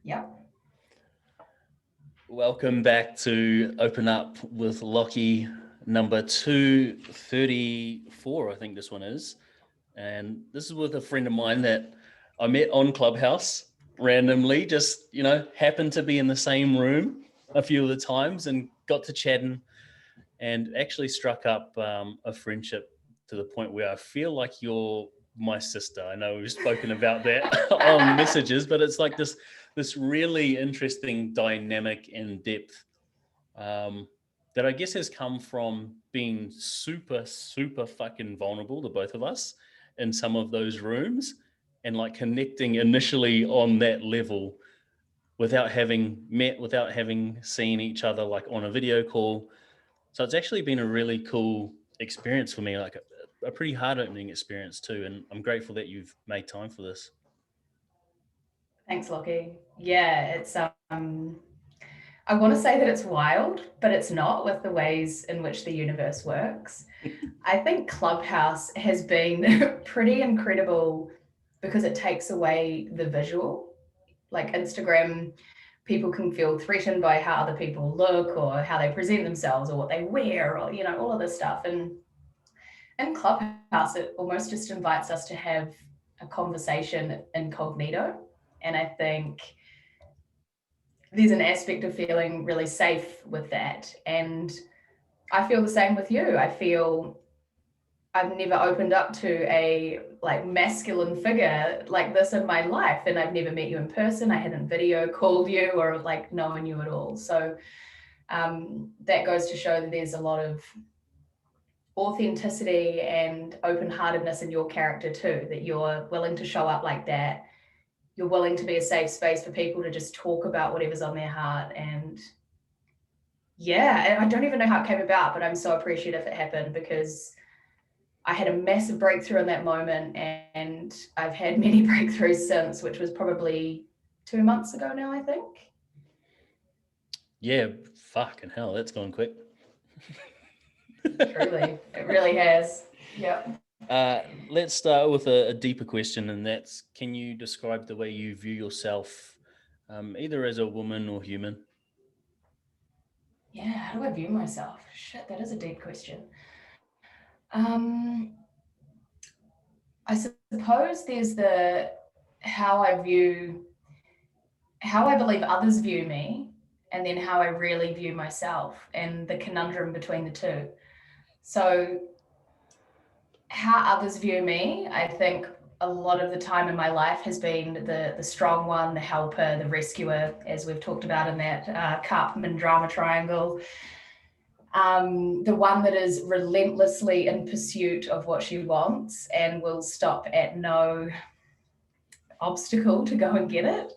Yep. Welcome back to Open Up with Lockie, number 234, I think this one is. And this is with a friend of mine that I met on Clubhouse randomly, just, happened to be in the same room a few of the times and got to chatting and actually struck up a friendship to the point where I feel like you're my sister. I know we've spoken about that on messages, but it's like this really interesting dynamic and depth that I guess has come from being super, super fucking vulnerable to both of us in some of those rooms and like connecting initially on that level without having met, without having seen each other like on a video call. So it's actually been a really cool experience for me, like a pretty heart opening experience too. And I'm grateful that you've made time for this. Thanks, Lockie. Yeah, it's I want to say that it's wild, but it's not with the ways in which the universe works. I think Clubhouse has been pretty incredible because it takes away the visual. Like Instagram, people can feel threatened by how other people look or how they present themselves or what they wear or, all of this stuff. And in Clubhouse, it almost just invites us to have a conversation incognito. And I think there's an aspect of feeling really safe with that. And I feel the same with you. I feel I've never opened up to a like masculine figure like this in my life. And I've never met you in person. I hadn't video called you or like known you at all. So that goes to show that there's a lot of authenticity and open-heartedness in your character too, that you're willing to show up like that. You're willing to be a safe space for people to just talk about whatever's on their heart. And yeah, I don't even know how it came about, but I'm so appreciative it happened because I had a massive breakthrough in that moment, and I've had many breakthroughs since, which was probably 2 months ago now, I think. Yeah, fucking hell, that's gone quick. Truly, it really has. Yep. Let's start with a deeper question, and that's: can you describe the way you view yourself, either as a woman or human? Yeah, how do I view myself? Shit, that is a deep question. Um, I suppose there's the how I view, how I believe others view me, and then how I really view myself, and the conundrum between the two. So, how others view me, I think a lot of the time in my life has been the strong one, the helper, the rescuer, as we've talked about in that Karpman drama triangle. The one that is relentlessly in pursuit of what she wants and will stop at no obstacle to go and get it.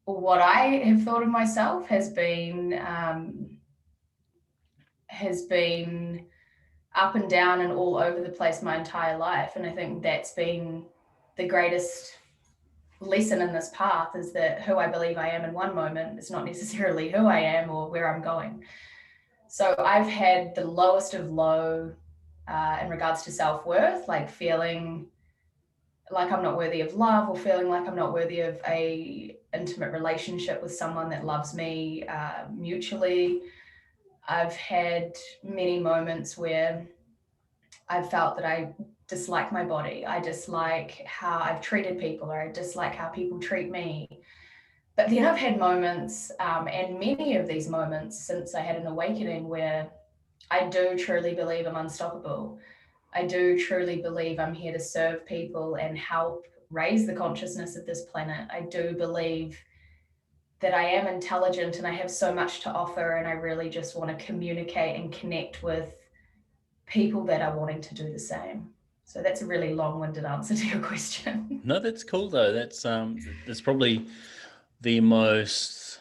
What I have thought of myself has been up and down and all over the place my entire life, and I think that's been the greatest lesson in this path, is that who I believe I am in one moment is not necessarily who I am or where I'm going. So I've had the lowest of low in regards to self-worth, like feeling like I'm not worthy of love, or feeling like I'm not worthy of a intimate relationship with someone that loves me mutually. I've had many moments where I've felt that I dislike my body. I dislike how I've treated people, or I dislike how people treat me. But then I've had moments, and many of these moments since I had an awakening, where I do truly believe I'm unstoppable. I do truly believe I'm here to serve people and help raise the consciousness of this planet. I do believe that I am intelligent and I have so much to offer, and I really just want to communicate and connect with people that are wanting to do the same. So that's a really long-winded answer to your question. No, that's cool though. That's probably the most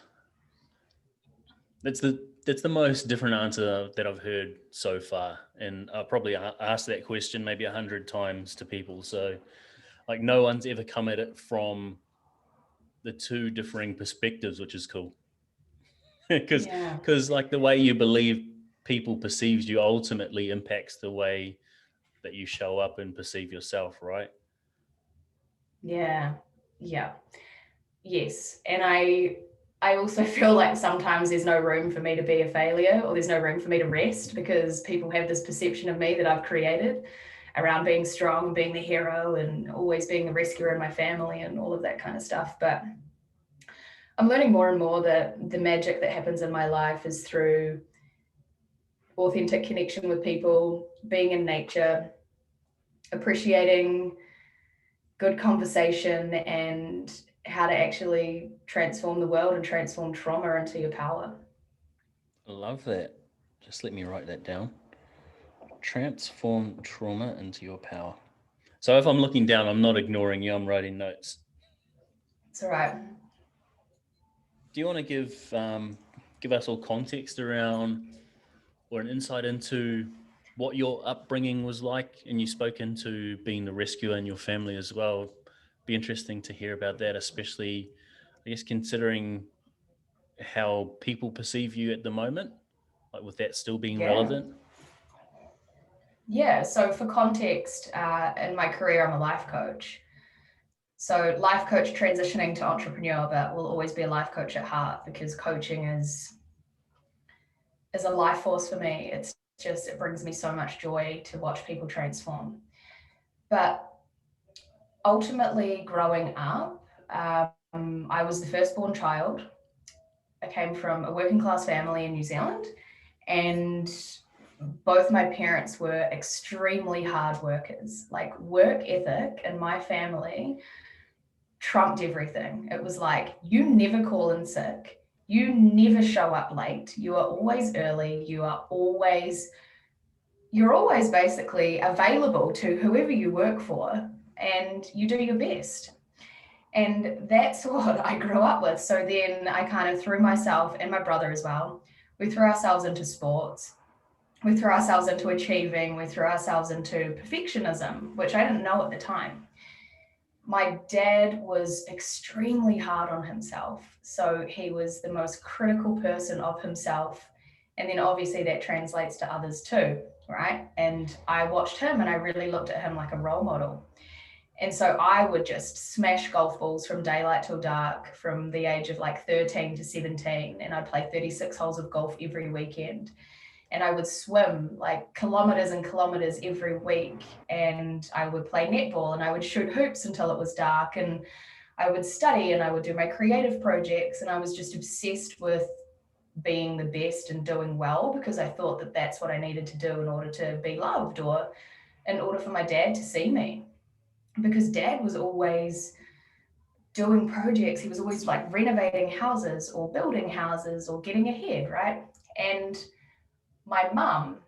that's the most different answer that I've heard so far, and I'll probably asked that question maybe 100 times to people. So, like, no one's ever come at it from the two differing perspectives, which is cool. because Yeah. like the way you believe people perceives you ultimately impacts the way that you show up and perceive yourself, right? Yeah. Yeah. Yes. And I also feel like sometimes there's no room for me to be a failure, or there's no room for me to rest, because people have this perception of me that I've created around being strong, being the hero, and always being the rescuer in my family and all of that kind of stuff. But I'm learning more and more that the magic that happens in my life is through authentic connection with people, being in nature, appreciating good conversation, and how to actually transform the world and transform trauma into your power. I love that. Just let me write that down. Transform trauma into your power. So if I'm looking down, I'm not ignoring you, I'm writing notes. It's all right. Do you want to give us all context around, or an insight into, what your upbringing was like? And you spoke into being the rescuer in your family as well. Be interesting to hear about that, especially, I guess, considering how people perceive you at the moment, like with that still being Yeah. relevant. Yeah. So, for context, in my career, I'm a life coach. So, life coach transitioning to entrepreneur, but will always be a life coach at heart, because coaching is a life force for me. It's just, it brings me so much joy to watch people transform. But ultimately, growing up, I was the firstborn child. I came from a working class family in New Zealand, and both my parents were extremely hard workers. Like, work ethic in my family trumped everything. It was like, you never call in sick, you never show up late, you are always early, you're always basically available to whoever you work for, and you do your best. And that's what I grew up with. So then I kind of threw myself, and my brother as well, we threw ourselves into sports. We threw ourselves into achieving. We threw ourselves into perfectionism, which I didn't know at the time. My dad was extremely hard on himself. So he was the most critical person of himself. And then obviously that translates to others too, right? And I watched him, and I really looked at him like a role model. And so I would just smash golf balls from daylight till dark from the age of like 13 to 17. And I'd play 36 holes of golf every weekend. And I would swim like kilometers and kilometers every week. And I would play netball, and I would shoot hoops until it was dark. And I would study, and I would do my creative projects. And I was just obsessed with being the best and doing well, because I thought that that's what I needed to do in order to be loved, or in order for my dad to see me. Because dad was always doing projects. He was always like renovating houses or building houses or getting ahead, right? And my mum,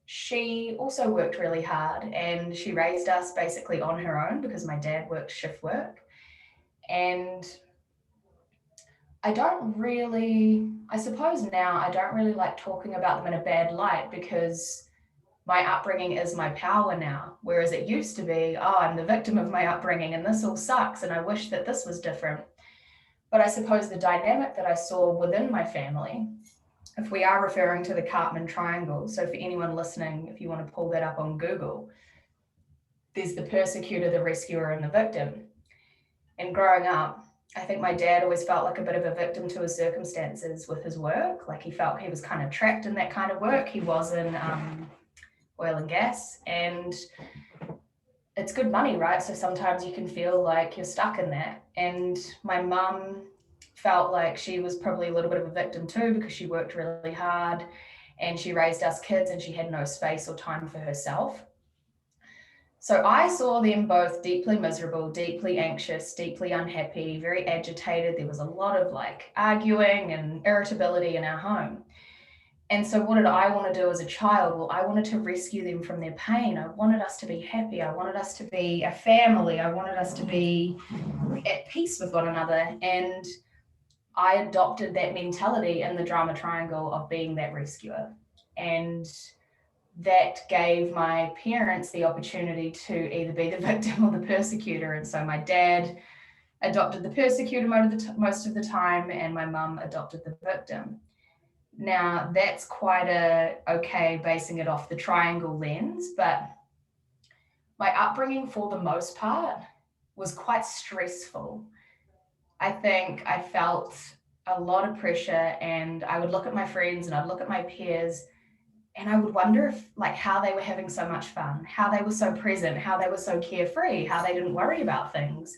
she also worked really hard, and she raised us basically on her own, because my dad worked shift work. And I suppose now I don't really like talking about them in a bad light, because my upbringing is my power now. Whereas it used to be, oh, I'm the victim of my upbringing and this all sucks, and I wish that this was different. But I suppose the dynamic that I saw within my family, if we are referring to the Cartman triangle, so for anyone listening, if you want to pull that up on Google, there's the persecutor, the rescuer, and the victim. And growing up, I think my dad always felt like a bit of a victim to his circumstances with his work. Like, he felt he was kind of trapped in that kind of work. He was in oil and gas, and it's good money, right? So sometimes you can feel like you're stuck in that. And my mum felt like she was probably a little bit of a victim too, because she worked really hard and she raised us kids, and she had no space or time for herself. So I saw them both deeply miserable, deeply anxious, deeply unhappy, very agitated. There was a lot of like arguing and irritability in our home. And so what did I want to do as a child? Well, I wanted to rescue them from their pain. I wanted us to be happy. I wanted us to be a family. I wanted us to be at peace with one another. And I adopted that mentality in the drama triangle of being that rescuer. And that gave my parents the opportunity to either be the victim or the persecutor. And so my dad adopted the persecutor most of the time, and my mum adopted the victim. Now, that's quite okay basing it off the triangle lens, but my upbringing for the most part was quite stressful. I think I felt a lot of pressure, and I would look at my friends and I'd look at my peers, and I would wonder if, like, how they were having so much fun, how they were so present, how they were so carefree, how they didn't worry about things.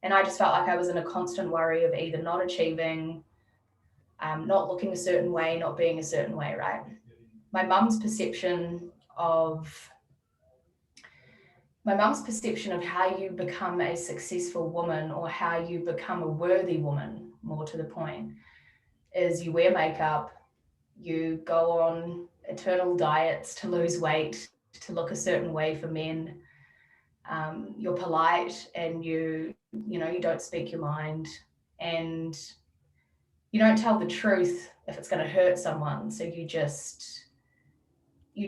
And I just felt like I was in a constant worry of either not achieving, not looking a certain way, not being a certain way, right? My mum's perception of how you become a successful woman, or how you become a worthy woman, more to the point, is you wear makeup, you go on eternal diets to lose weight, to look a certain way for men. You're polite, and you don't speak your mind, and you don't tell the truth if it's going to hurt someone. So you just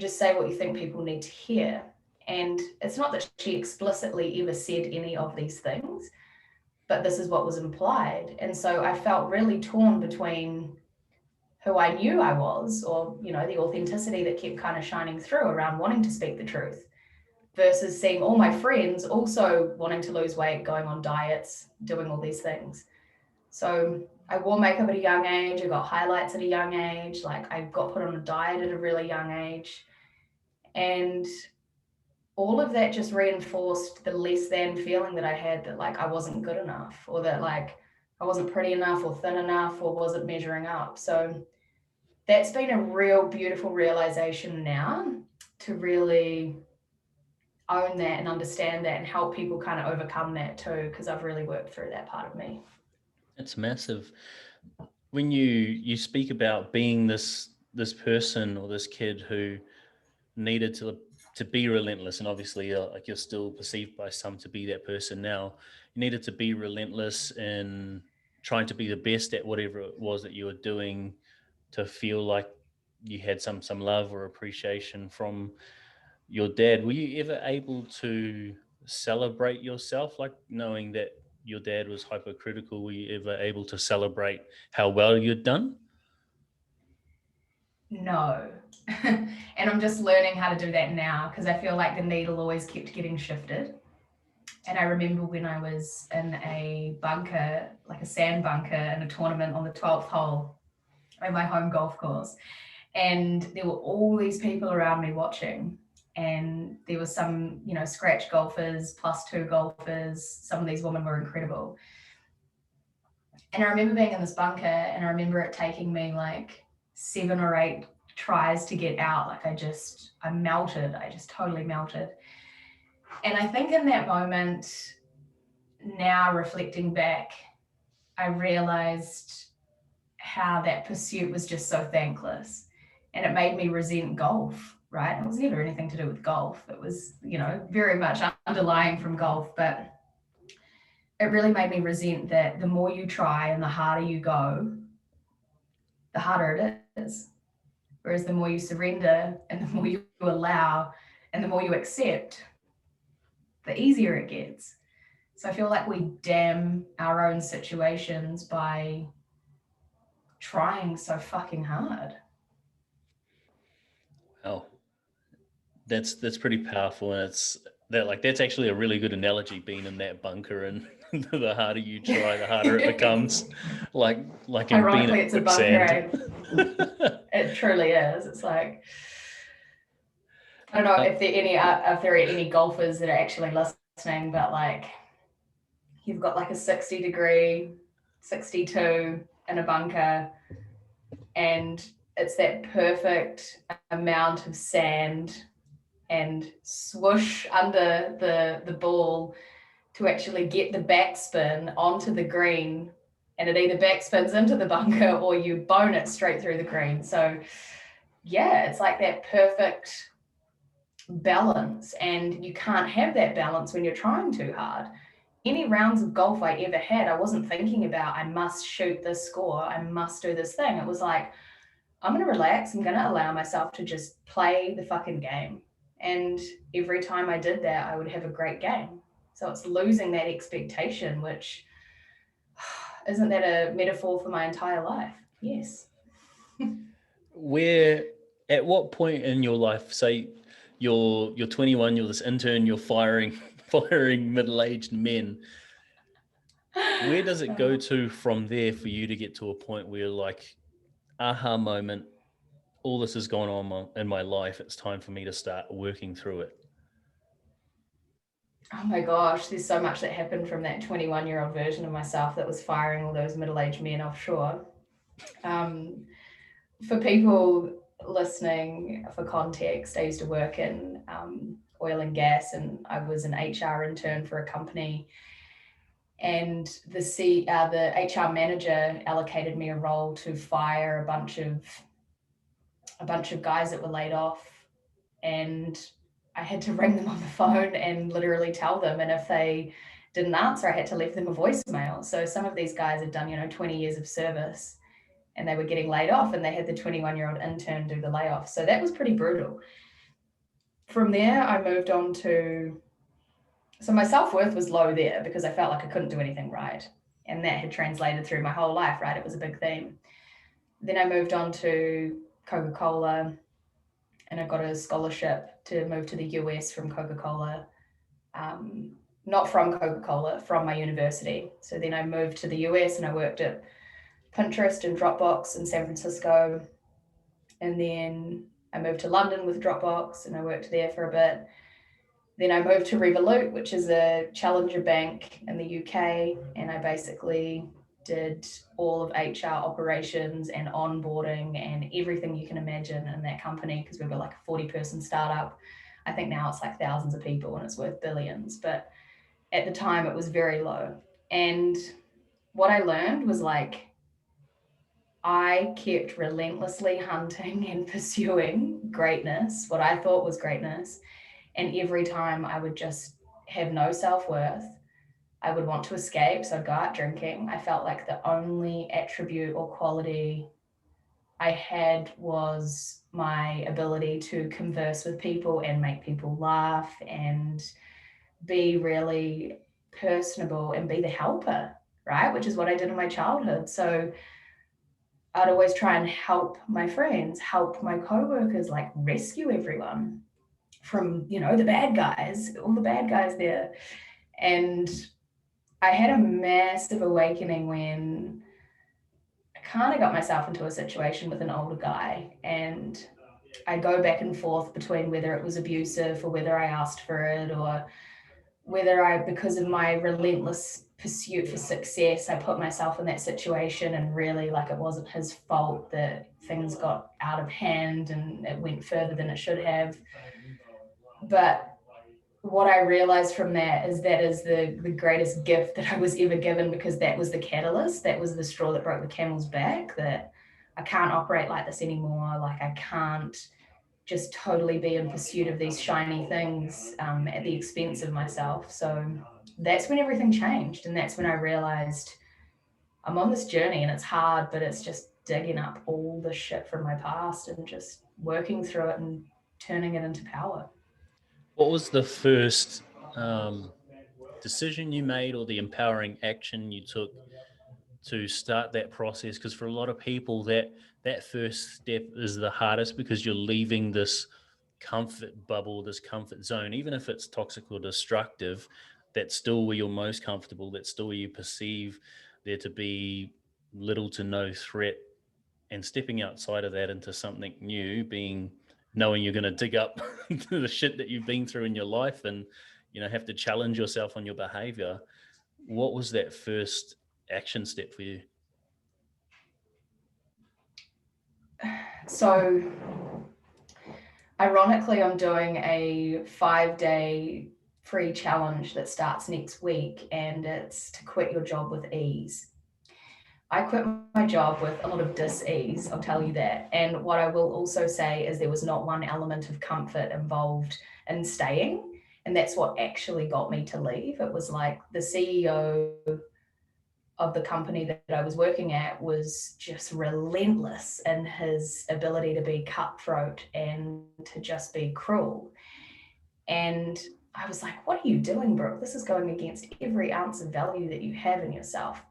say what you think people need to hear. And it's not that she explicitly ever said any of these things, but this is what was implied. And so I felt really torn between who I knew I was, or, the authenticity that kept kind of shining through around wanting to speak the truth, versus seeing all my friends also wanting to lose weight, going on diets, doing all these things. So I wore makeup at a young age. I got highlights at a young age. Like, I got put on a diet at a really young age. And all of that just reinforced the less than feeling that I had, that, like, I wasn't good enough, or that, like, I wasn't pretty enough or thin enough or wasn't measuring up. So that's been a real beautiful realization now, to really own that and understand that and help people kind of overcome that too, because I've really worked through that part of me. It's massive. When you speak about being this person or this kid who needed to be relentless, and obviously like, you're still perceived by some to be that person now, you needed to be relentless in trying to be the best at whatever it was that you were doing, to feel like you had some love or appreciation from your dad. Were you ever able to celebrate yourself, like knowing that your dad was hypercritical? Were you ever able to celebrate how well you'd done? No. And I'm just learning how to do that now, because I feel like the needle always kept getting shifted. And I remember when I was in a bunker, like a sand bunker, in a tournament on the 12th hole at my home golf course. And there were all these people around me watching. And there was some, scratch golfers, +2 golfers. Some of these women were incredible. And I remember being in this bunker, and I remember it taking me like 7 or 8 tries to get out. Like, I melted. I just totally melted. And I think in that moment, now reflecting back, I realized how that pursuit was just so thankless. And it made me resent golf, right? It was never anything to do with golf. It was, very much underlying from golf, but it really made me resent that the more you try and the harder you go, the harder it is. Whereas the more you surrender and the more you allow and the more you accept, the easier it gets. So I feel like we damn our own situations by trying so fucking hard. Wow, that's pretty powerful, and that's actually a really good analogy, being in that bunker, and the harder you try, the harder it becomes. Like in being Ironically, in it's a bunker. quicksand. It truly is. It's like, I don't know if there are any golfers that are actually listening, but like, you've got like a 60-degree, 62 in a bunker, and it's that perfect amount of sand and swoosh under the ball to actually get the backspin onto the green, and it either backspins into the bunker or you bone it straight through the green. So yeah, it's like that perfect balance, and you can't have that balance when you're trying too hard. Any rounds of golf I ever had, I wasn't thinking about, I must shoot this score, I must do this thing. It was like, I'm going to relax. I'm going to allow myself to just play the fucking game. And every time I did that, I would have a great game. So it's losing that expectation, which, isn't that a metaphor for my entire life? Yes. At what point in your life, say you're 21, you're this intern, you're firing middle-aged men, Where does it go to from there for you to get to a point where you're like, aha moment, all this is going on in my life, it's time for me to start working through it? Oh my gosh, there's so much that happened from that 21-year-old version of myself that was firing all those middle-aged men offshore. For people listening, for context, I used to work in oil and gas, and I was an HR intern for a company. And the HR manager allocated me a role to fire a bunch of guys that were laid off, and I had to ring them on the phone and literally tell them. And if they didn't answer, I had to leave them a voicemail. So some of these guys had done 20 years of service, and they were getting laid off, and they had the 21-year-old intern do the layoff. So that was pretty brutal. From there, I moved on to, so my self-worth was low there because I felt like I couldn't do anything right. And that had translated through my whole life, right? It was a big theme. Then I moved on to Coca-Cola, and I got a scholarship to move to the US from Coca-Cola. Not from Coca-Cola, from my university. So then I moved to the US and I worked at Pinterest and Dropbox in San Francisco. And then I moved to London with Dropbox and I worked there for a bit. Then I moved to Revolut, which is a challenger bank in the UK. And I basically did all of HR operations and onboarding and everything you can imagine in that company, because we were like a 40-person startup. I think now it's like thousands of people and it's worth billions. But at the time it was very low. And what I learned was like, I kept relentlessly hunting and pursuing greatness, what I thought was greatness. And every time I would just have no self-worth, I would want to escape. So I'd go out drinking. I felt like the only attribute or quality I had was my ability to converse with people and make people laugh and be really personable and be the helper, right? Which is what I did in my childhood. So I'd always try and help my friends, help my coworkers, like rescue everyone from, the bad guys, all the bad guys there. And I had a massive awakening when I kind of got myself into a situation with an older guy, and I go back and forth between whether it was abusive or whether I asked for it, or whether because of my relentless pursuit for success, I put myself in that situation, and really like it wasn't his fault that things got out of hand and it went further than it should have. But what I realized from that is the greatest gift that I was ever given, because that was the catalyst, that was the straw that broke the camel's back, that I can't operate like this anymore. Like I can't just totally be in pursuit of these shiny things at the expense of myself. So that's when everything changed. And that's when I realized I'm on this journey and it's hard, but it's just digging up all the shit from my past and just working through it and turning it into power. What was the first decision you made or the empowering action you took to start that process? Because for a lot of people, that first step is the hardest, because you're leaving this comfort bubble, this comfort zone. Even if it's toxic or destructive, that's still where you're most comfortable. That's still where you perceive there to be little to no threat. And stepping outside of that into something new, being knowing you're going to dig up the shit that you've been through in your life, and have to challenge yourself on your behavior. What was that first action step for you? So ironically, I'm doing a 5-day free challenge that starts next week, and it's to quit your job with ease. I quit my job with a lot of dis-ease, I'll tell you that. And what I will also say is there was not one element of comfort involved in staying. And that's what actually got me to leave. It was like the CEO of the company that I was working at was just relentless in his ability to be cutthroat and to just be cruel. And I was like, what are you doing, Brooke? This is going against every ounce of value that you have in yourself.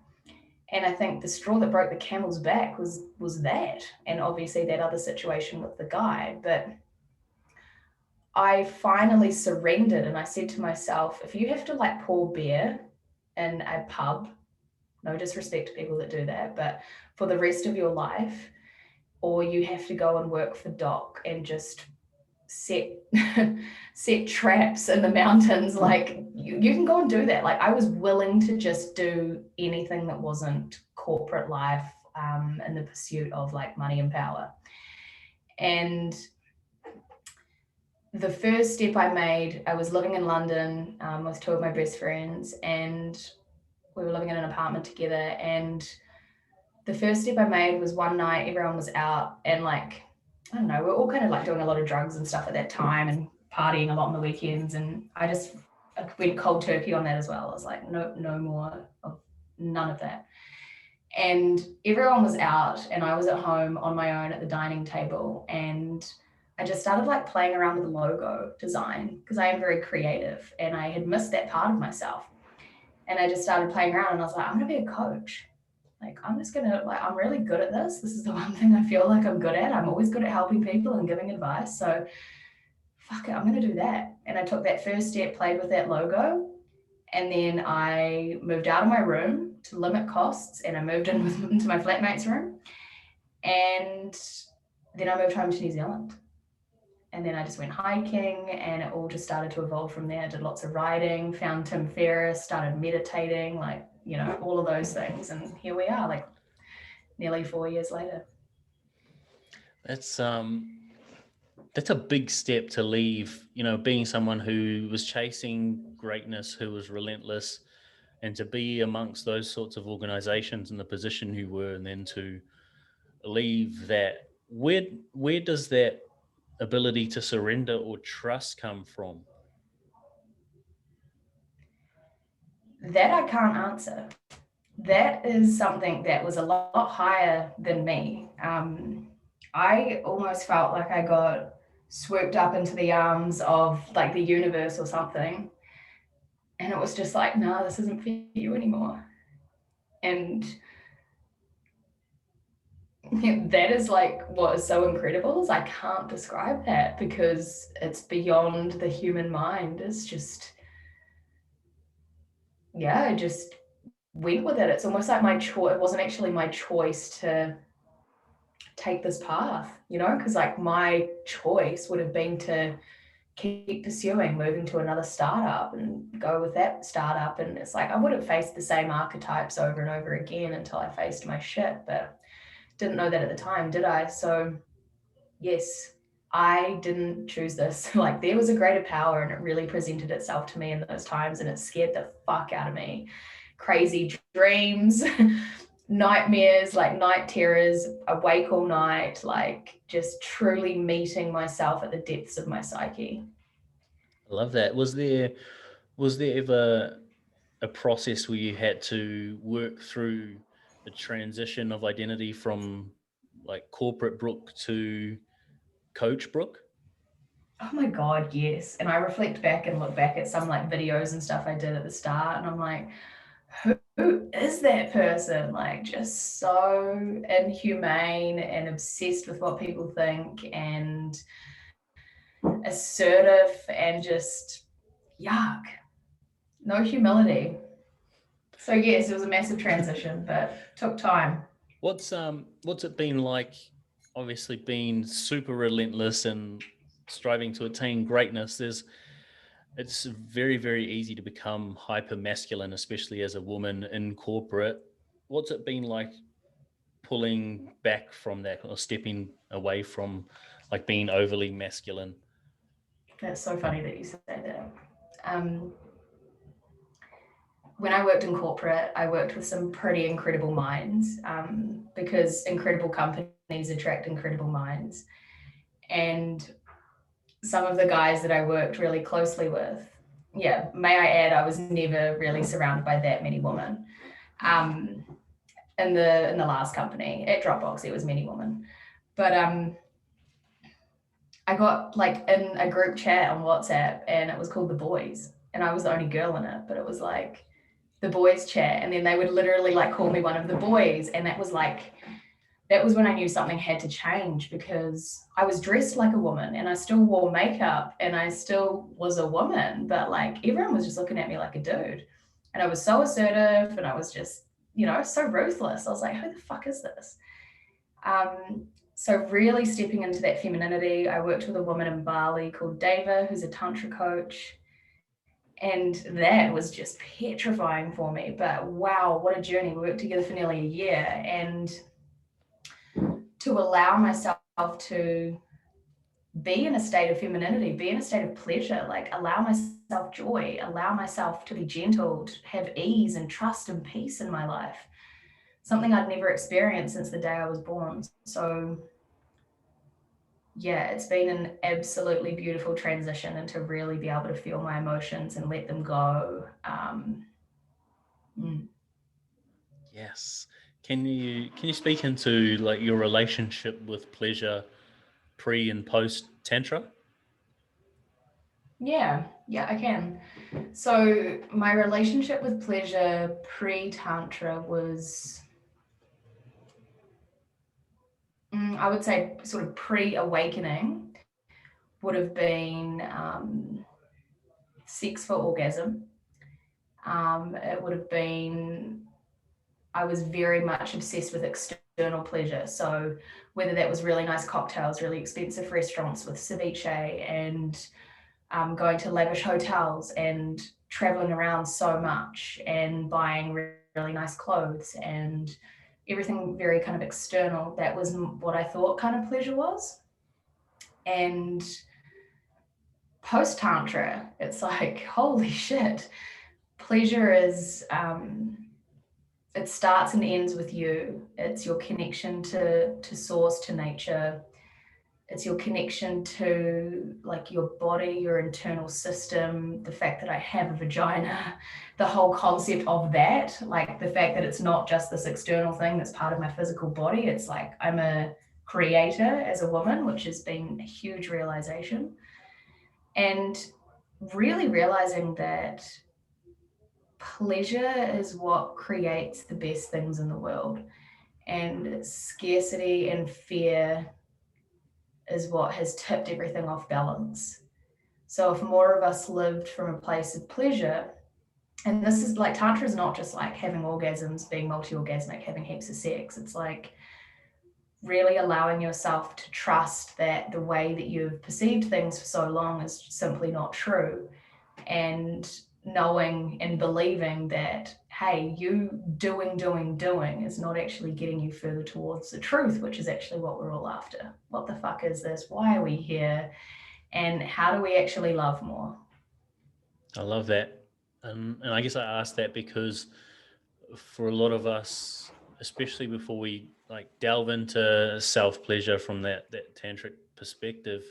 And I think the straw that broke the camel's back was that, and obviously that other situation with the guy. But I finally surrendered, and I said to myself, if you have to like pour beer in a pub No disrespect to people that do that, but for the rest of your life, or you have to go and work for Doc and just set set traps in the mountains, like you can go and do that. Like I was willing to just do anything that wasn't corporate life, in the pursuit of like money and power. And the first step I made, I was living in London, with two of my best friends, and we were living in an apartment together. And the first step I made was one night everyone was out, and like, I don't know, we're all kind of like doing a lot of drugs and stuff at that time and partying a lot on the weekends. And I went cold turkey on that as well. I was like, no more of none of that. And everyone was out and I was at home on my own at the dining table, and I just started like playing around with logo design because I am very creative and I had missed that part of myself. And I just started playing around and I was like, I'm going to be a coach. Like, I'm just going to, like, I'm really good at this. This is the one thing I feel like I'm good at. I'm always good at helping people and giving advice. So fuck it, I'm going to do that. And I took that first step, played with that logo. And then I moved out of my room to limit costs, and I moved into my flatmate's room. And then I moved home to New Zealand. And then I just went hiking, and it all just started to evolve from there. I did lots of riding, found Tim Ferriss, started meditating, like, you know, all of those things. And here we are, like nearly 4 years later. That's a big step to leave, you know, being someone who was chasing greatness, who was relentless, and to be amongst those sorts of organizations in the position you were, and then to leave that. Where does that ability to surrender or trust come from? That I can't answer. That is something that was a lot higher than me. I almost felt like I got swooped up into the arms of like the universe or something. And it was just like, no, this isn't for you anymore. And that is like what is so incredible is I can't describe that because it's beyond the human mind. It's just, yeah, I just went with it. It's almost like my choice. It wasn't actually my choice to take this path, you know, because like my choice would have been to keep pursuing moving to another startup and go with that startup. And it's like I would have faced the same archetypes over and over again until I faced my shit, but didn't know that at the time, did I? So yes, I didn't choose this. Like there was a greater power and it really presented itself to me in those times, and it scared the fuck out of me. Crazy dreams, nightmares, like night terrors, awake all night, like just truly meeting myself at the depths of my psyche. I love that. Was there ever a process where you had to work through the transition of identity from like corporate Brooke to coach Brooke? Oh my God, yes. And I reflect back and look back at some like videos and stuff I did at the start, and I'm like, who is that person? Like just so inhumane and obsessed with what people think and assertive and just yuck. No humility. So yes, it was a massive transition, but took time. What's it been like? Obviously, being super relentless and striving to attain greatness. It's very, very easy to become hyper masculine, especially as a woman in corporate. What's it been like pulling back from that or stepping away from like being overly masculine? That's so funny that you say that. Um, when I worked in corporate, I worked with some pretty incredible minds, because incredible companies attract incredible minds. And some of the guys that I worked really closely with, yeah, may I add, I was never really surrounded by that many women. In the last company at Dropbox, it was many women. But I got like in a group chat on WhatsApp, and it was called The Boys. And I was the only girl in it, but it was like the boys chat. And then they would literally like call me one of the boys. And that was when I knew something had to change, because I was dressed like a woman and I still wore makeup and I still was a woman, but like everyone was just looking at me like a dude. And I was so assertive and I was just so ruthless. I was like, who the fuck is this? So really stepping into that femininity, I worked with a woman in Bali called Deva, who's a tantra coach. And that was just petrifying for me. But wow, what a journey. We worked together for nearly a year. And to allow myself to be in a state of femininity, be in a state of pleasure, like allow myself joy, allow myself to be gentle, to have ease and trust and peace in my life. Something I'd never experienced since the day I was born. So yeah, it's been an absolutely beautiful transition, and to really be able to feel my emotions and let them go. Yes. Can you speak into like your relationship with pleasure pre and post tantra? Yeah, I can. So my relationship with pleasure pre-tantra was, I would say, sort of pre-awakening would have been sex for orgasm. It would have been, I was very much obsessed with external pleasure. So whether that was really nice cocktails, really expensive restaurants with ceviche, and going to lavish hotels and traveling around so much and buying really nice clothes and everything very kind of external. That was what I thought kind of pleasure was. And post Tantra, it's like, holy shit, pleasure is, it starts and ends with you. It's your connection to source, to nature. It's your connection to like your body, your internal system, the fact that I have a vagina, the whole concept of that, like the fact that it's not just this external thing that's part of my physical body. It's like I'm a creator as a woman, which has been a huge realization. And really realizing that pleasure is what creates the best things in the world. And scarcity and fear is what has tipped everything off balance. So if more of us lived from a place of pleasure, and this is like Tantra is not just like having orgasms, being multi-orgasmic, having heaps of sex. It's like really allowing yourself to trust that the way that you've perceived things for so long is simply not true. And knowing and believing that, hey, you doing is not actually getting you further towards the truth, which is actually what we're all after. What the fuck is this? Why are we here? And how do we actually love more? I love that. And I guess I asked that because for a lot of us, especially before we like delve into self pleasure from that tantric perspective,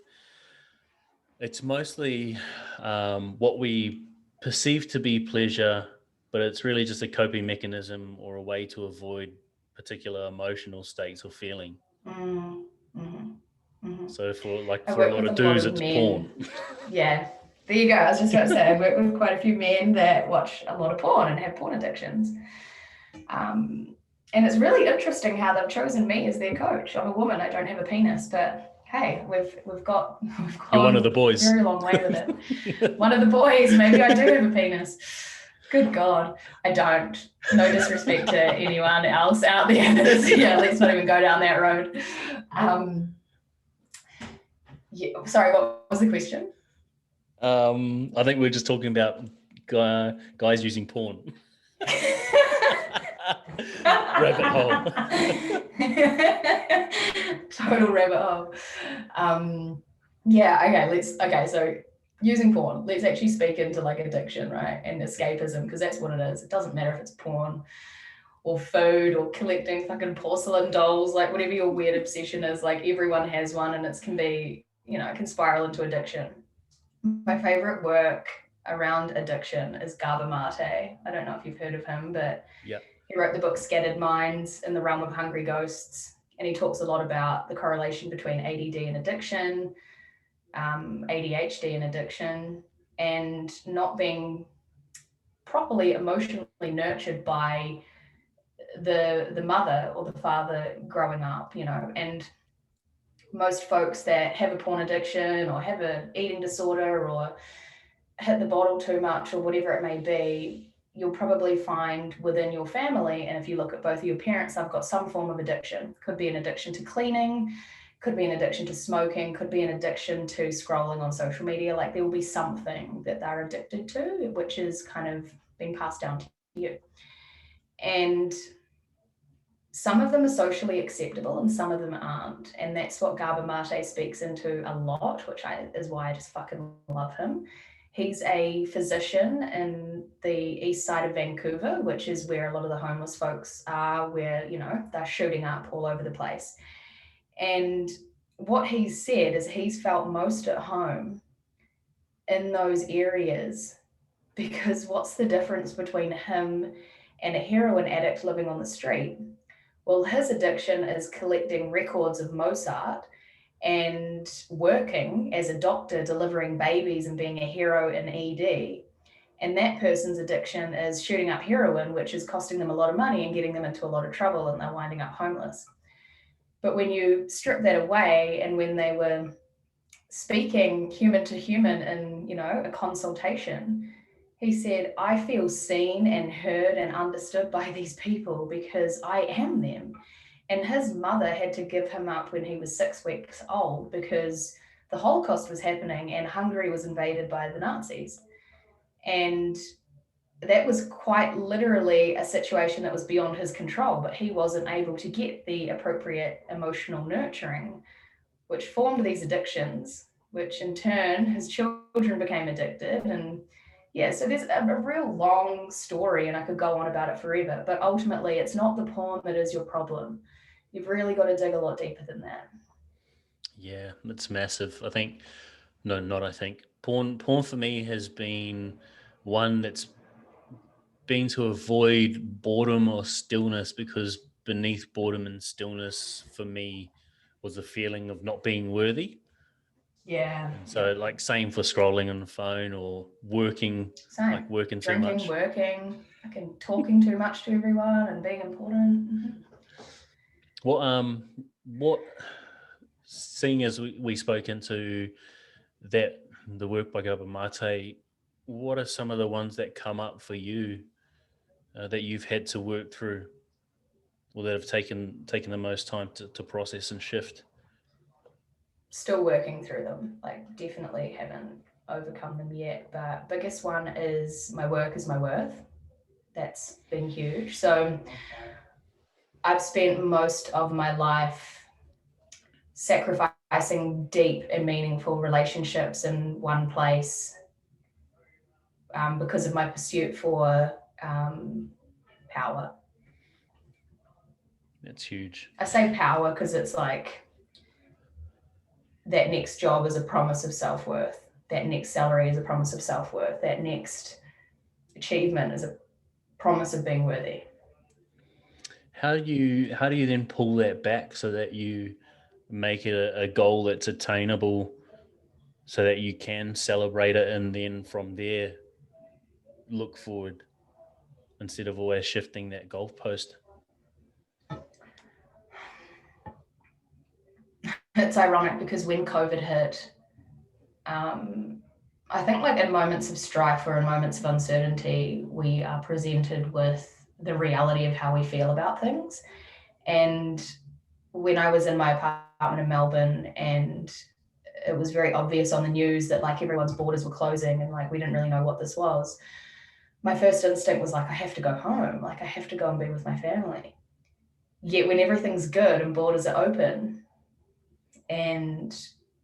it's mostly what we perceive to be pleasure, but it's really just a coping mechanism or a way to avoid particular emotional states or feeling. Mm, mm-hmm, mm-hmm. So I for a work lot with a of lot dudes, of it's porn. men. Yeah, there you go. I was just about to say, I work with quite a few men that watch a lot of porn and have porn addictions. And it's really interesting how they've chosen me as their coach. I'm a woman, I don't have a penis, but hey, we've gone You're one of the a boys. very long way with it. One of the boys, maybe I do have a penis. Good God, I don't. No disrespect to anyone else out there. Let's not even go down that road. Sorry, what was the question? I think we're just talking about guys using porn. Rabbit hole. Total rabbit hole. Okay, so using porn, let's actually speak into like addiction, right? And escapism, because that's what it is. It doesn't matter if it's porn or food or collecting fucking porcelain dolls, like whatever your weird obsession is, like everyone has one, and it can be, it can spiral into addiction. My favorite work around addiction is Gabor Mate. I don't know if you've heard of him, but yeah, he wrote the book Scattered Minds in the Realm of Hungry Ghosts. And he talks a lot about the correlation between ADD and addiction, ADHD and addiction, and not being properly emotionally nurtured by the mother or the father growing up, and most folks that have a porn addiction or have an eating disorder or hit the bottle too much or whatever it may be, you'll probably find within your family, and if you look at both of your parents, they've got some form of addiction. Could be an addiction to cleaning, could be an addiction to smoking, could be an addiction to scrolling on social media. Like there will be something that they're addicted to, which is kind of being passed down to you. And some of them are socially acceptable and some of them aren't. And that's what Gabor Mate speaks into a lot, is why I just fucking love him. He's a physician in the east side of Vancouver, which is where a lot of the homeless folks are, where, you know, they're shooting up all over the place. And what he's said is he's felt most at home in those areas, because what's the difference between him and a heroin addict living on the street? Well, his addiction is collecting records of Mozart and working as a doctor, delivering babies and being a hero in ED. And that person's addiction is shooting up heroin, which is costing them a lot of money and getting them into a lot of trouble, and they're winding up homeless. But when you strip that away, and when they were speaking human to human in, you know, a consultation, he said, I feel seen and heard and understood by these people because I am them. And his mother had to give him up when he was 6 weeks old because the Holocaust was happening and Hungary was invaded by the Nazis. And that was quite literally a situation that was beyond his control, but he wasn't able to get the appropriate emotional nurturing, which formed these addictions, which in turn his children became addicted. And yeah, so there's a real long story and I could go on about it forever, but ultimately it's not the porn that is your problem. You've really got to dig a lot deeper than that. Yeah, it's massive. I think, no, not I think. Porn for me has been one that's been to avoid boredom or stillness, because beneath boredom and stillness for me was a feeling of not being worthy. Yeah. And so, like, same for scrolling on the phone or working, Same. like working too Drinking, much. working, fucking talking too much to everyone and being important. What, seeing as we spoke into that, the work by Gabor Mate, what are some of the ones that come up for you that you've had to work through, or that have taken the most time to process and shift? Still working through them. Like, definitely haven't overcome them yet. But biggest one is my work is my worth. That's been huge. So I've spent most of my life sacrificing deep and meaningful relationships in one place because of my pursuit for power. That's huge. I say power because it's like that next job is a promise of self-worth. That next salary is a promise of self-worth. That next achievement is a promise of being worthy. How do you then pull that back so that you make it a goal that's attainable, so that you can celebrate it, and then from there look forward, instead of always shifting that goalpost? It's ironic because when COVID hit, I think like in moments of strife or in moments of uncertainty, we are presented with the reality of how we feel about things. And when I was in my apartment in Melbourne and it was very obvious on the news that like everyone's borders were closing and like we didn't really know what this was, my first instinct was like, I have to go home. Like I have to go and be with my family. Yet when everything's good and borders are open and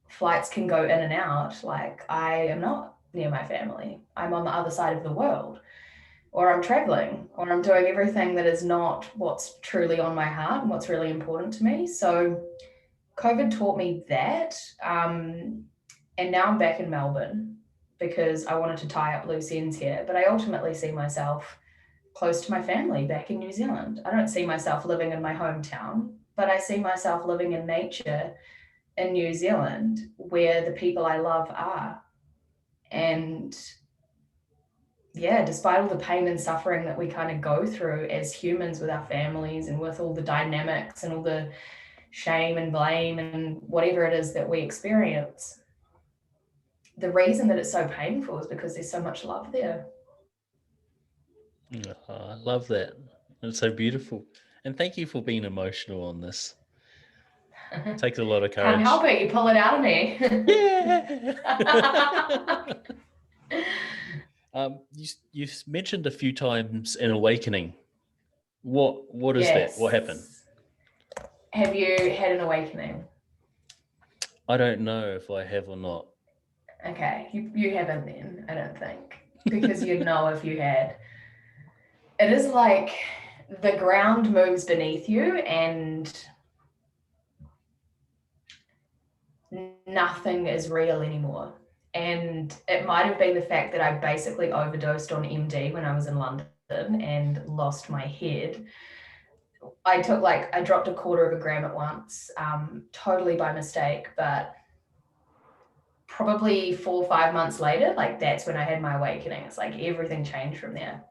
flights can go in and out, like I am not near my family. I'm on the other side of the world, or I'm traveling, or I'm doing everything that is not what's truly on my heart and what's really important to me. So COVID taught me that. And now I'm back in Melbourne because I wanted to tie up loose ends here, but I ultimately see myself close to my family back in New Zealand. I don't see myself living in my hometown, but I see myself living in nature in New Zealand where the people I love are. And yeah, despite all the pain and suffering that we kind of go through as humans with our families and with all the dynamics and all the shame and blame and whatever it is that we experience, the reason that it's so painful is because there's so much love there. Oh, I love that. It's so beautiful. And thank you for being emotional on this. It takes a lot of Can't courage. help it, you pull it out of me. Yeah. You mentioned a few times an awakening. What is that? What happened? Yes. Have you had an awakening? I don't know if I have or not. Okay, you haven't then, I don't think, because you'd know if you had. It is like the ground moves beneath you and nothing is real anymore. And it might have been the fact that I basically overdosed on MD when I was in London and lost my head. I dropped 1/4 gram at once, totally by mistake, but probably 4 or 5 months later, like that's when I had my awakening. It's like everything changed from there.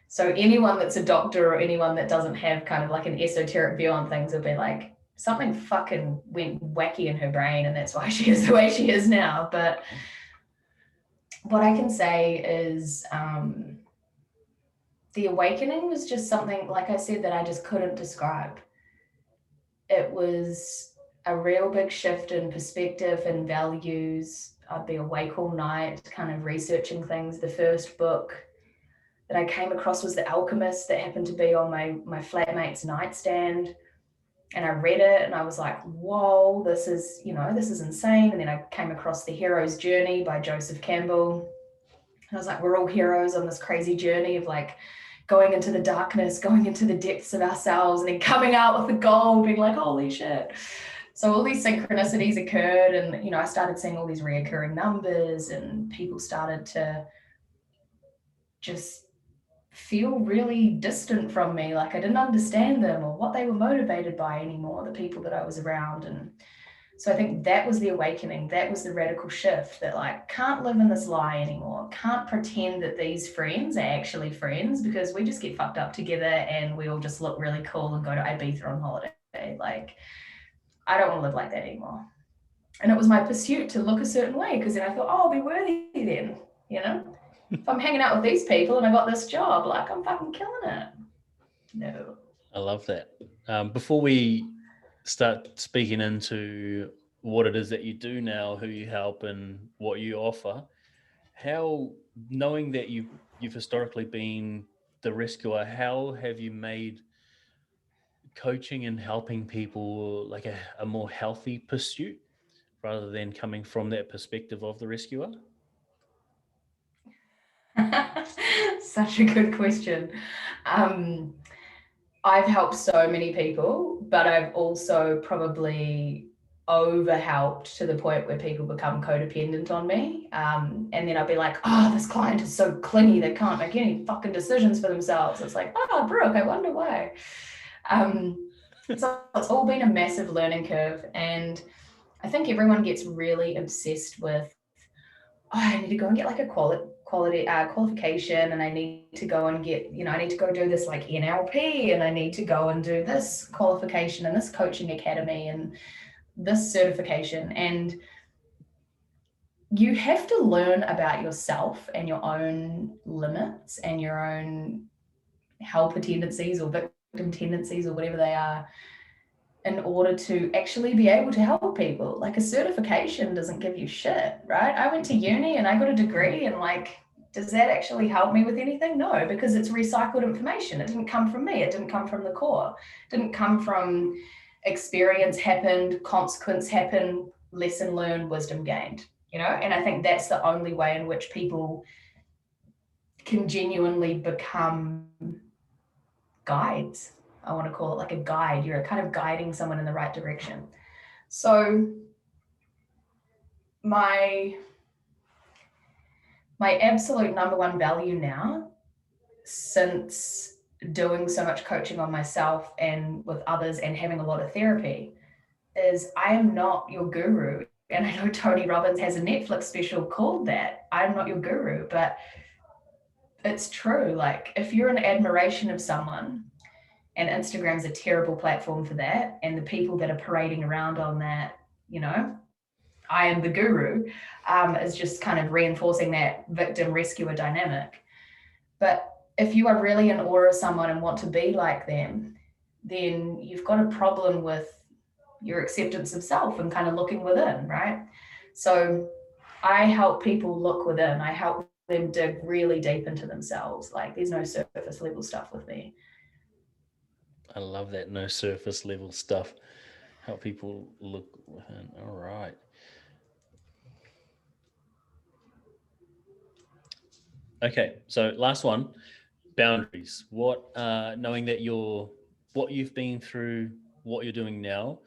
So anyone that's a doctor or anyone that doesn't have kind of like an esoteric view on things will be like, something fucking went wacky in her brain and that's why she is the way she is now. But what I can say is the awakening was just something, like I said, that I just couldn't describe. It was a real big shift in perspective and values. I'd be awake all night, kind of researching things. The first book that I came across was The Alchemist, that happened to be on my flatmate's nightstand. And I read it and I was like, whoa, this is insane. And then I came across The Hero's Journey by Joseph Campbell. And I was like, we're all heroes on this crazy journey of like going into the darkness, going into the depths of ourselves, and then coming out with the gold, being like, holy shit. So all these synchronicities occurred, and I started seeing all these reoccurring numbers, and people started to just feel really distant from me, like I didn't understand them or what they were motivated by anymore, the people that I was around. And so I think that was the awakening. That was the radical shift, that like can't live in this lie anymore. Can't pretend that these friends are actually friends, because we just get fucked up together and we all just look really cool and go to Ibiza on holiday. Like, I don't want to live like that anymore. And it was my pursuit to look a certain way, because then I thought, oh, I'll be worthy then, if I'm hanging out with these people and I got this job, like I'm fucking killing it. No. I love that. Before we start speaking into what it is that you do now, who you help, and what you offer, how, knowing that you've historically been the rescuer, how have you made coaching and helping people like a more healthy pursuit rather than coming from that perspective of the rescuer? Such a good question. I've helped so many people, but I've also probably over helped to the point where people become codependent on me. And then I'll be like, oh, this client is so clingy, they can't make any fucking decisions for themselves. It's like, oh, Brooke, I wonder why. So it's all been a massive learning curve. And I think everyone gets really obsessed with, oh, I need to go and get like a qualification, and I need to go and get, I need to go do this like NLP, and I need to go and do this qualification and this coaching academy and this certification. And you have to learn about yourself and your own limits and your own helper tendencies or victim tendencies or whatever they are, in order to actually be able to help people. Like a certification doesn't give you shit, right? I went to uni and I got a degree, and like, does that actually help me with anything? No, because it's recycled information. It didn't come from me. It didn't come from the core. It didn't come from experience happened, consequence happened, lesson learned, wisdom gained, And I think that's the only way in which people can genuinely become guides. I want to call it like a guide. You're kind of guiding someone in the right direction. So my absolute number one value now, since doing so much coaching on myself and with others and having a lot of therapy, is I am not your guru. And I know Tony Robbins has a Netflix special called that. I'm not your guru, but it's true. Like, if you're in admiration of someone, and Instagram's a terrible platform for that, and the people that are parading around on that, I am the guru, is just kind of reinforcing that victim rescuer dynamic. But if you are really in awe of someone and want to be like them, then you've got a problem with your acceptance of self and kind of looking within, right? So I help people look within. I help them dig really deep into themselves. Like there's no surface level stuff with me. I love that, no surface level stuff. Help people look within. All right. Okay, so last one, boundaries. What, knowing that what you've been through, what you're doing now,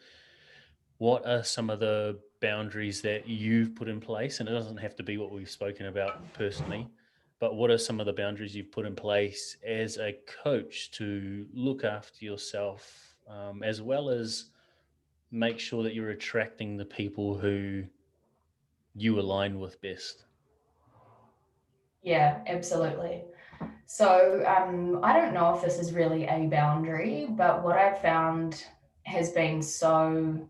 what are some of the boundaries that you've put in place? And it doesn't have to be what we've spoken about personally, but what are some of the boundaries you've put in place as a coach to look after yourself, as well as make sure that you're attracting the people who you align with best? Yeah, absolutely. So I don't know if this is really a boundary, but what I've found has been so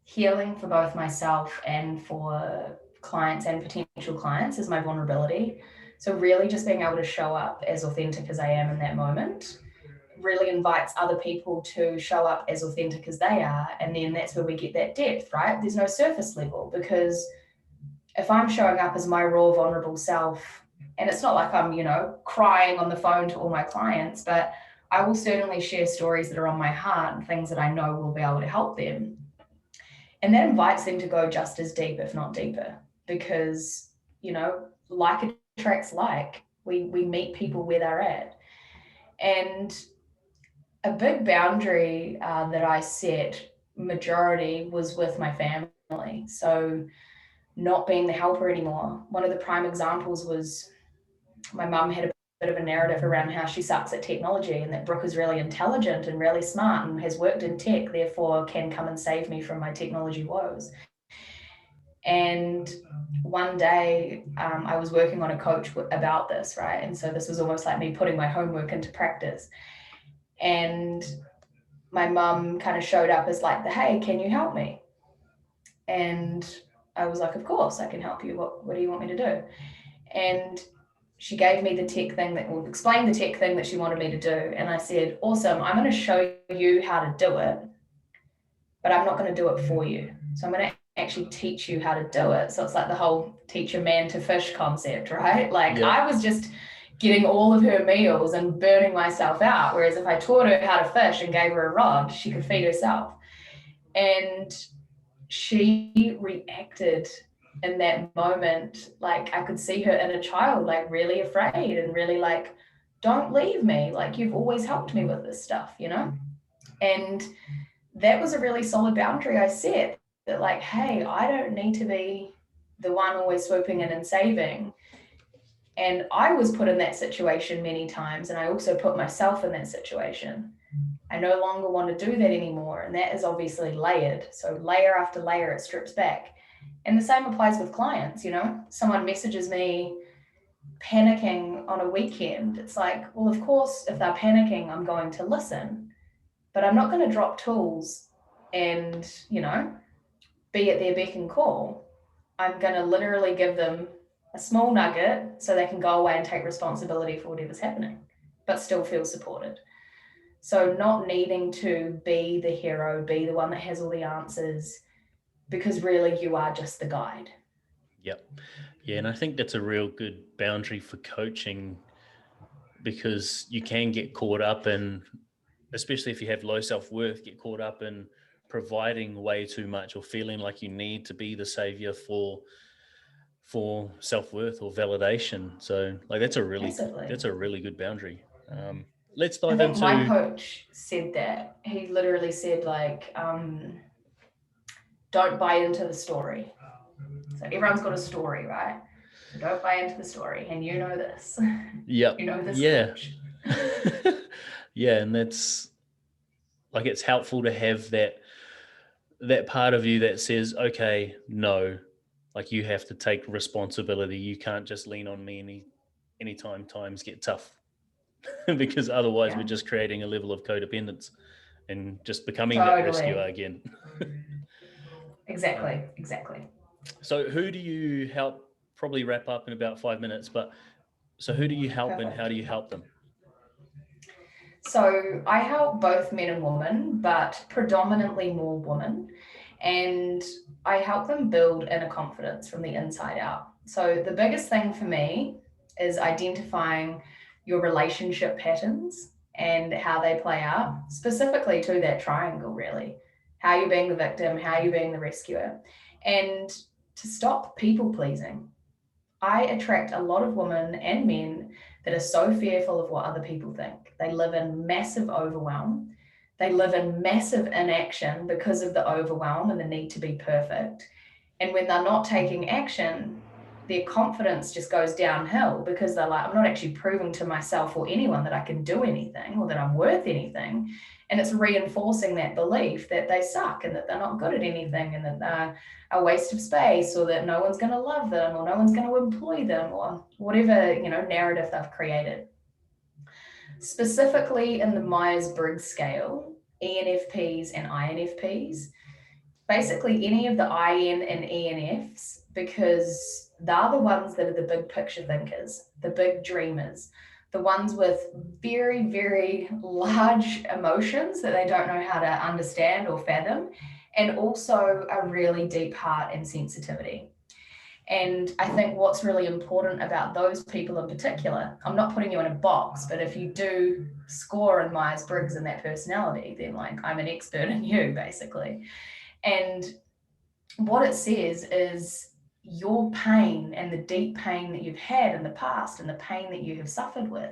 healing for both myself and for clients and potential clients is my vulnerability. So really just being able to show up as authentic as I am in that moment really invites other people to show up as authentic as they are. And then that's where we get that depth, right? There's no surface level, because if I'm showing up as my raw, vulnerable self, and it's not like I'm, crying on the phone to all my clients, but I will certainly share stories that are on my heart and things that I know will be able to help them. And that invites them to go just as deep, if not deeper, because, like attracts like. We meet people where they're at. And a big boundary that I set majority was with my family. So not being the helper anymore. One of the prime examples was my mum had a bit of a narrative around how she sucks at technology and that Brooke is really intelligent and really smart and has worked in tech, therefore can come and save me from my technology woes. And one day I was working on a coach about this, right? And so this was almost like me putting my homework into practice. And my mum kind of showed up as like hey, can you help me? And I was like, of course I can help you. What do you want me to do? And she gave me the tech thing explained the tech thing that she wanted me to do. And I said, awesome, I'm going to show you how to do it, but I'm not going to do it for you. So I'm going to actually teach you how to do it. So it's like the whole teach a man to fish concept, right? Like I was just getting all of her meals and burning myself out. Whereas if I taught her how to fish and gave her a rod, she could feed herself. And she reacted in that moment like I could see her inner child, like really afraid and really like, don't leave me, like you've always helped me with this stuff, And that was a really solid boundary I set, that like, hey, I don't need to be the one always swooping in and saving. And I was put in that situation many times, and I also put myself in that situation. I no longer want to do that anymore. And that is obviously layered. So layer after layer, it strips back. And the same applies with clients. Someone messages me panicking on a weekend. It's like, well, of course, if they're panicking, I'm going to listen, but I'm not going to drop tools and, be at their beck and call. I'm going to literally give them a small nugget so they can go away and take responsibility for whatever's happening, but still feel supported. So not needing to be the hero, be the one that has all the answers, because really you are just the guide. Yep. Yeah, and I think that's a real good boundary for coaching, because you can get caught up in, especially if you have low self-worth, get caught up in providing way too much or feeling like you need to be the savior for self-worth or validation. So like that's a really good boundary. Let's I dive think my into coach said that. He literally said don't buy into the story. So everyone's got a story, right? So don't buy into the story. And you know this. Yep. You know this coach. Yeah, and that's like, it's helpful to have that part of you that says, okay, no, like you have to take responsibility. You can't just lean on me anytime times get tough, because otherwise we're just creating a level of codependence and just becoming that rescuer again. Exactly. So who do you help? Probably wrap up in about 5 minutes, but so who do you help and how do you help them? So I help both men and women, but predominantly more women. And I help them build inner confidence from the inside out. So the biggest thing for me is identifying your relationship patterns and how they play out, specifically to that triangle, really. How you're being the victim, how you're being the rescuer, and to stop people pleasing. I attract a lot of women and men that are so fearful of what other people think. They live in massive overwhelm. They live in massive inaction because of the overwhelm and the need to be perfect. And when they're not taking action, their confidence just goes downhill because they're like, I'm not actually proving to myself or anyone that I can do anything or that I'm worth anything. And it's reinforcing that belief that they suck and that they're not good at anything and that they're a waste of space or that no one's going to love them or no one's going to employ them or whatever, narrative they've created. Specifically in the Myers-Briggs scale, ENFPs and INFPs, basically any of the IN and ENFs, because they're the ones that are the big picture thinkers, the big dreamers, the ones with very, very large emotions that they don't know how to understand or fathom, and also a really deep heart and sensitivity. And I think what's really important about those people in particular, I'm not putting you in a box, but if you do score in Myers-Briggs and that personality, then like I'm an expert in you, basically. And what it says is your pain and the deep pain that you've had in the past and the pain that you have suffered with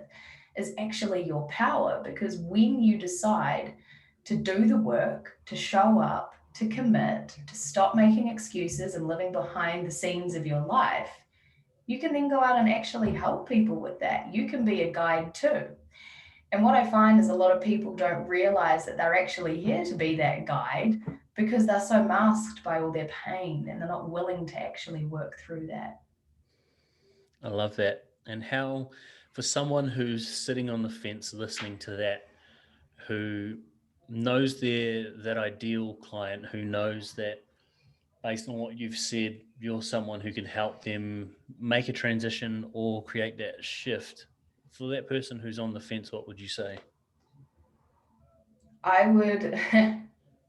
is actually your power, because when you decide to do the work, to show up, to commit, to stop making excuses and living behind the scenes of your life, you can then go out and actually help people with that. You can be a guide too. And what I find is a lot of people don't realize that they're actually here to be that guide because they're so masked by all their pain and they're not willing to actually work through that. I love that. And how, for someone who's sitting on the fence listening to that, who knows that ideal client, who knows that based on what you've said, you're someone who can help them make a transition or create that shift. For that person who's on the fence, what would you say? I would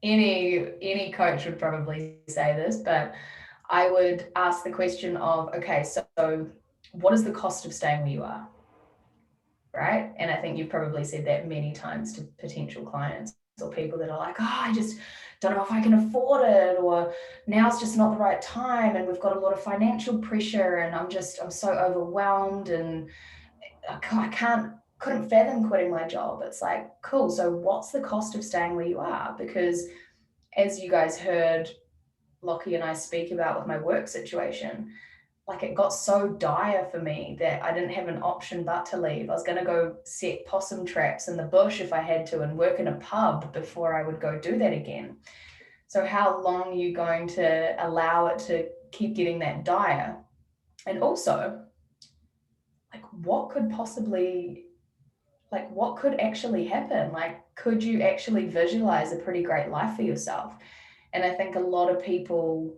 any coach would probably say this, but I would ask the question of, okay, so what is the cost of staying where you are? Right? And I think you've probably said that many times to potential clients or people that are like, oh, I just don't know if I can afford it, or now it's just not the right time and we've got a lot of financial pressure and I'm so overwhelmed and couldn't fathom quitting my job. It's like, cool, so what's the cost of staying where you are? Because as you guys heard Lockie and I speak about with my work situation, like it got so dire for me that I didn't have an option but to leave. I was going to go set possum traps in the bush if I had to and work in a pub before I would go do that again. So how long are you going to allow it to keep getting that dire? And also, like what could actually happen? Like, could you actually visualize a pretty great life for yourself? And I think a lot of people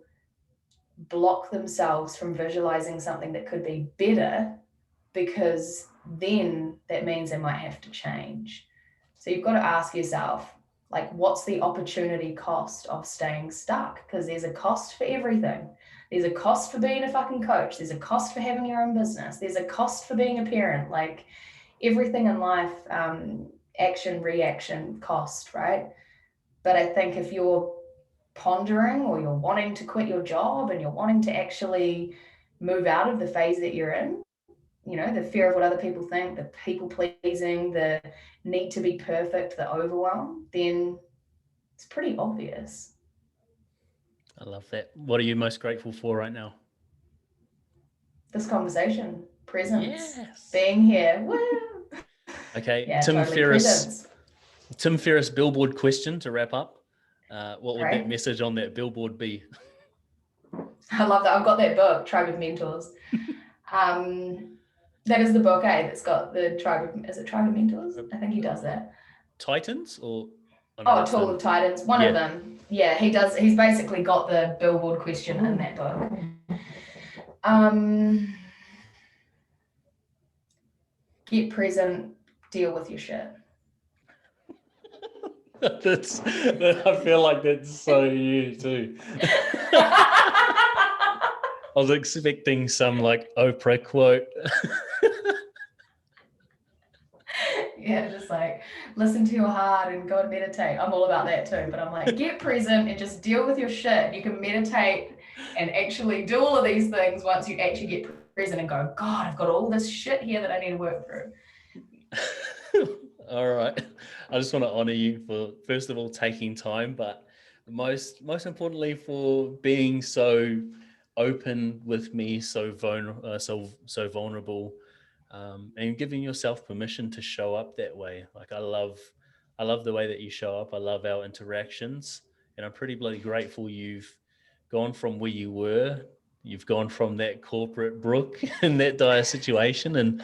block themselves from visualizing something that could be better because then that means they might have to change. So you've got to ask yourself, like, what's the opportunity cost of staying stuck? Because there's a cost for everything. There's a cost for being a fucking coach. There's a cost for having your own business. There's a cost for being a parent. Like everything in life, action, reaction, cost, right? But I think if you're pondering or you're wanting to quit your job and you're wanting to actually move out of the phase that you're in, the fear of what other people think, the people pleasing, the need to be perfect, the overwhelm, then it's pretty obvious. I love that. What are you most grateful for right now? This conversation, presence, Yes. being here. Woo! Okay, Yeah, Tim totally Ferriss. presence. Tim Ferriss billboard question to wrap up. What would that Right? message on that billboard be? I love that. I've got that book, Tribe of Mentors. That is the book, that's got the is it Tribe of Mentors? I think he does that. Titans or Tool of Titans, one of them. Yeah, he does. He's basically got the billboard question in that book. Get present, deal with your shit. I feel like that's so you too. I was expecting some like Oprah quote. Yeah, just like listen to your heart and go and meditate. I'm all about that too, but I'm like, get present and just deal with your shit. You can meditate and actually do all of these things once you actually get present and go, God, I've got all this shit here that I need to work through. All right. I just want to honor you for, first of all, taking time, but most importantly for being so open with me, so vulnerable, and giving yourself permission to show up that way. Like I love the way that you show up. I love our interactions, and I'm pretty bloody grateful you've gone from where you were. You've gone from that corporate Brooke in that dire situation and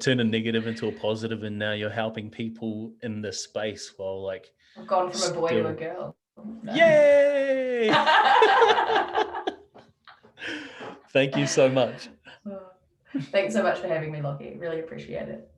turned a negative into a positive, and now you're helping people in this space while like I've gone from a boy to a still, girl. No. yay! Thank you so much. Thanks so much for having me, Lockie. Really appreciate it.